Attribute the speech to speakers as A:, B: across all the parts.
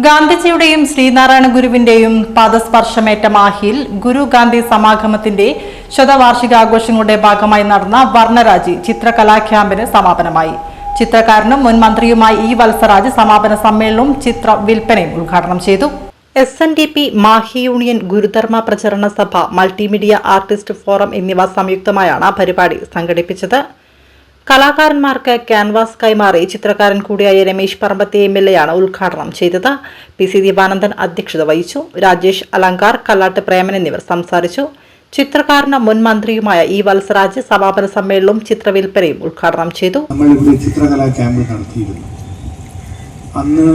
A: ഗാന്ധിജിയുടെയും ശ്രീനാരായണ ഗുരുവിന്റെയും പാദസ്പർശമേറ്റ മാഹിയിൽ ഗുരു ഗാന്ധി സമാഗമത്തിന്റെ ശതവാർഷികാഘോഷങ്ങളുടെ ഭാഗമായി നടന്ന വർണ്ണരാജി ചിത്രകലാ ക്യാമ്പിന് സമാപനമായി. ചിത്രകാരനും മുൻ മന്ത്രിയുമായ ഇ വത്സരാജ് സമാപന സമ്മേളനവും ചിത്ര വിൽപ്പനയും ഉദ്ഘാടനം ചെയ്തു. SNDP മാഹി യൂണിയൻ ഗുരുധർമ്മ പ്രചരണ സഭ, മൾട്ടിമീഡിയ ആർട്ടിസ്റ്റ് ഫോറം എന്നിവ സംയുക്തമായാണ് പരിപാടി സംഘടിപ്പിച്ചത്. കലാകാരന്മാർക്ക് ക്യാൻവാസ് കൈമാറി ചിത്രകാരൻ കൂടിയായ രമേശ് പറമ്പത്തെ MLA ആണ് ഉദ്ഘാടനം ചെയ്തത്. PC ദീപാനന്ദൻ അധ്യക്ഷത വഹിച്ചു. രാജേഷ് അലങ്കാർ, കല്ലാട്ട് പ്രേമൻ എന്നിവർ സംസാരിച്ചു. ചിത്രകാരനും മുൻ മന്ത്രിയുമായ ഇ വത്സരാജ് സമാപന സമ്മേളനവും ചിത്രവിൽപ്പനയും ഉദ്ഘാടനം ചെയ്തു.
B: നമ്മൾ ഇവിടെ ചിത്രകലാ ക്യാമ്പ് നടത്തിയിരുന്നു. അന്ന്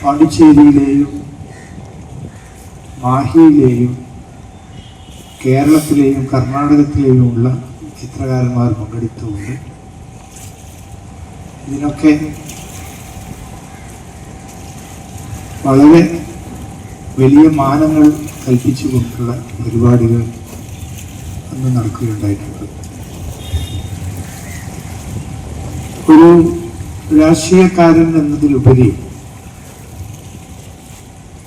B: പാണ്ടിച്ചേരിയിലെയും മാഹിയിലെയും കേരളത്തിലെയും കർണാടകത്തിലെയും ഉള്ള ചിത്രകാരന്മാർ പങ്കെടുത്തുകൊണ്ട് ഇതിനൊക്കെ വളരെ വലിയ മാനങ്ങൾ കൽപ്പിച്ചുകൊണ്ടുള്ള പരിപാടികൾ അന്ന് നടക്കുകയുണ്ടായിട്ടുണ്ട്. ഒരു രാഷ്ട്രീയക്കാരൻ എന്നതിലുപരി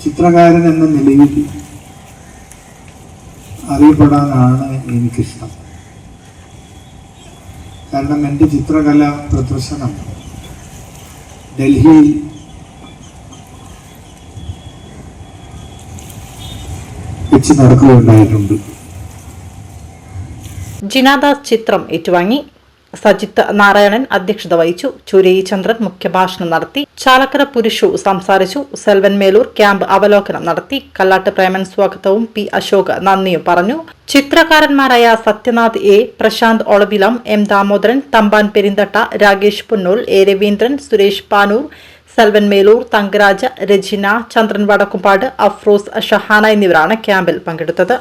B: ചിത്രകാരൻ എന്ന നിലയിൽ അറിയപ്പെടാനാണ് എനിക്കിഷ്ടം. കാരണം എൻ്റെ ചിത്രകല പ്രദർശനം ഡൽഹിയിൽ വെച്ച് നടക്കുകയുണ്ടായിട്ടുണ്ട്.
A: ജിനാദാസ് ചിത്രം ഏറ്റുവാങ്ങി. സജിത്ത് നാരായണൻ അധ്യക്ഷത വഹിച്ചു. ചുരയി ചന്ദ്രൻ മുഖ്യഭാഷണം നടത്തി. ചാലക്കര പുരുഷു സംസാരിച്ചു. സെൽവൻ മേലൂർ ക്യാമ്പ് അവലോകനം നടത്തി. കല്ലാട്ട് പ്രേമൻ സ്വാഗതവും P. അശോക് നന്ദിയും പറഞ്ഞു. ചിത്രകാരന്മാരായ Sathyanath A, Prashant Olavilam, M. Damodaran, Thampan Perinthatta, Rakesh പുന്നൂൽ, A. Raveendran, Suresh Panoor, Selvan Melur, Thangaraj, Rajina, ചന്ദ്രൻ വടക്കുംപാട്, അഫ്രോസ്, ഷഹാന എന്നിവരാണ് ക്യാമ്പിൽ പങ്കെടുത്തത്.